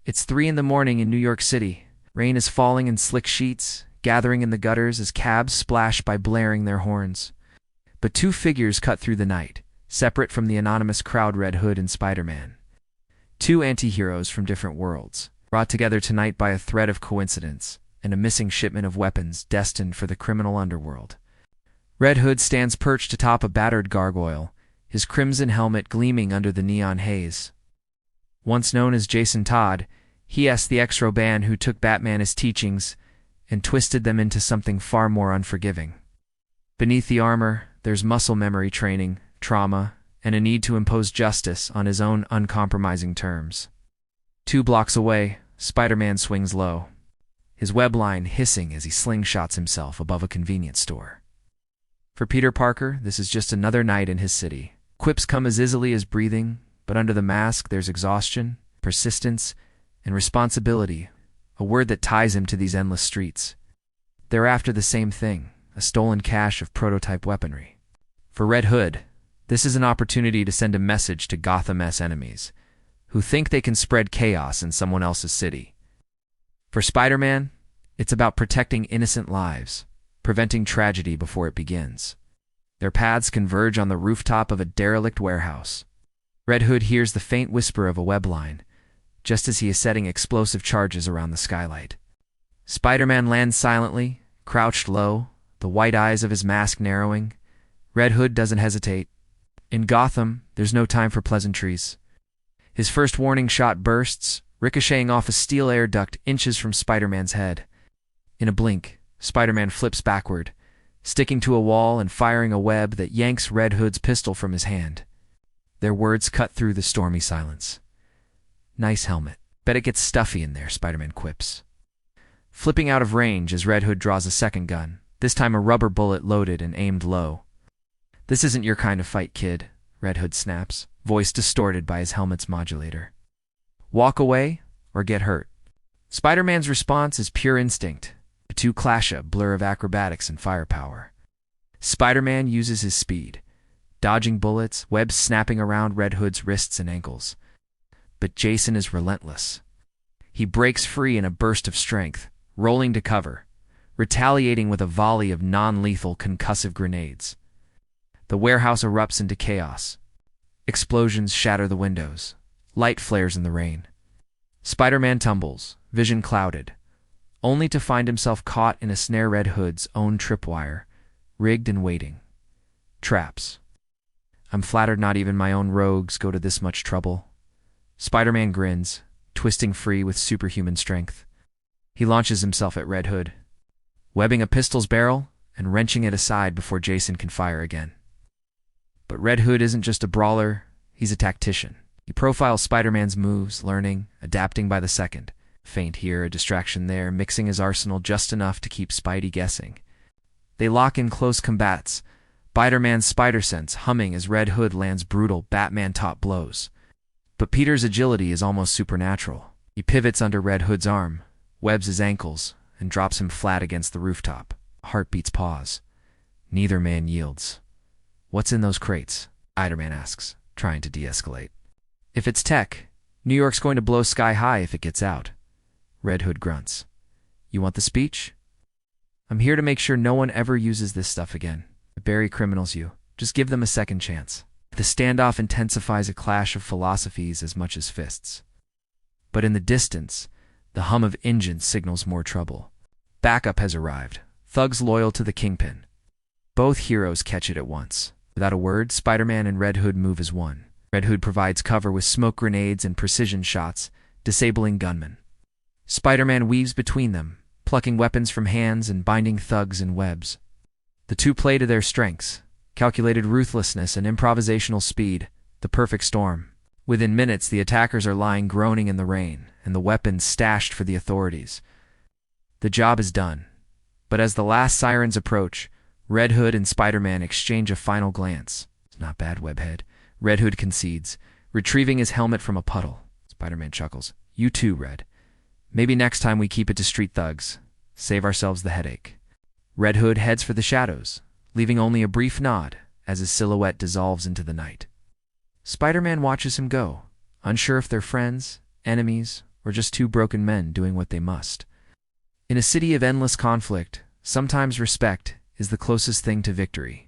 It's 3 in the morning in New York City. Rain is falling in slick sheets, gathering in the gutters as cabs splash by blaring their horns. But two figures cut through the night, separate from the anonymous crowd Red Hood and Spider-Man. Two anti-heroes from different worlds, brought together tonight by a thread of coincidence and a missing shipment of weapons destined for the criminal underworld. Red Hood stands perched atop a battered gargoyle, his crimson helmet gleaming under the neon haze. Once known as Jason Todd, he is the ex-Roban who took Batman's teachings and twisted them into something far more unforgiving. Beneath the armor, there's muscle memory training, trauma, and a need to impose justice on his own uncompromising terms. 2 blocks away, Spider-Man swings low, his web line hissing as he slingshots himself above a convenience store. For Peter Parker, this is just another night in his city. Quips come as easily as breathing, but under the mask there's exhaustion, persistence, and responsibility, a word that ties him to these endless streets. They're after the same thing, a stolen cache of prototype weaponry. For Red Hood, this is an opportunity to send a message to Gotham's enemies, who think they can spread chaos in someone else's city. For Spider-Man, it's about protecting innocent lives, preventing tragedy before it begins. Their paths converge on the rooftop of a derelict warehouse. Red Hood hears the faint whisper of a web line, just as he is setting explosive charges around the skylight. Spider-Man lands silently, crouched low, the white eyes of his mask narrowing. Red Hood doesn't hesitate. In Gotham, there's no time for pleasantries. His first warning shot bursts, ricocheting off a steel air duct inches from Spider-Man's head. In a blink, Spider-Man flips backward, sticking to a wall and firing a web that yanks Red Hood's pistol from his hand. Their words cut through the stormy silence. "Nice helmet. Bet it gets stuffy in there," Spider-Man quips, flipping out of range as Red Hood draws a second gun, this time a rubber bullet loaded and aimed low. "This isn't your kind of fight, kid," Red Hood snaps, voice distorted by his helmet's modulator. "Walk away or get hurt." Spider-Man's response is pure instinct. The two clash, a blur of acrobatics and firepower. Spider-Man uses his speed, dodging bullets, webs snapping around Red Hood's wrists and ankles. But Jason is relentless. He breaks free in a burst of strength, rolling to cover, retaliating with a volley of non-lethal concussive grenades. The warehouse erupts into chaos. Explosions shatter the windows. Light flares in the rain. Spider-Man tumbles, vision clouded, only to find himself caught in a snare Red Hood's own tripwire, rigged and waiting. Traps. "I'm flattered not even my own rogues go to this much trouble." Spider-Man grins, twisting free with superhuman strength. He launches himself at Red Hood, webbing a pistol's barrel and wrenching it aside before Jason can fire again. But Red Hood isn't just a brawler, he's a tactician. He profiles Spider-Man's moves, learning, adapting by the second. Feint here, a distraction there, mixing his arsenal just enough to keep Spidey guessing. They lock in close combats, Spider-Man's spider sense humming as Red Hood lands brutal Batman-top blows. But Peter's agility is almost supernatural. He pivots under Red Hood's arm, webs his ankles, and drops him flat against the rooftop. Heartbeats pause. Neither man yields. "What's in those crates?" Spider-Man asks, trying to de-escalate. "If it's tech, New York's going to blow sky high if it gets out." Red Hood grunts. "You want the speech?" "I'm here to make sure no one ever uses this stuff again. I bury criminals, you. Just give them a second chance." The standoff intensifies a clash of philosophies as much as fists. But in the distance, the hum of engines signals more trouble. Backup has arrived, thugs loyal to the Kingpin. Both heroes catch it at once. Without a word, Spider-Man and Red Hood move as one. Red Hood provides cover with smoke grenades and precision shots, disabling gunmen. Spider-Man weaves between them, plucking weapons from hands and binding thugs in webs. The two play to their strengths, calculated ruthlessness and improvisational speed, the perfect storm. Within minutes, the attackers are lying groaning in the rain, and the weapons stashed for the authorities. The job is done. But as the last sirens approach, Red Hood and Spider-Man exchange a final glance. "It's not bad, Webhead." Red Hood concedes, retrieving his helmet from a puddle. Spider-Man chuckles. "You too, Red. Maybe next time we keep it to street thugs. Save ourselves the headache." Red Hood heads for the shadows, leaving only a brief nod as his silhouette dissolves into the night. Spider-Man watches him go, unsure if they're friends, enemies, or just two broken men doing what they must. In a city of endless conflict, sometimes respect is the closest thing to victory.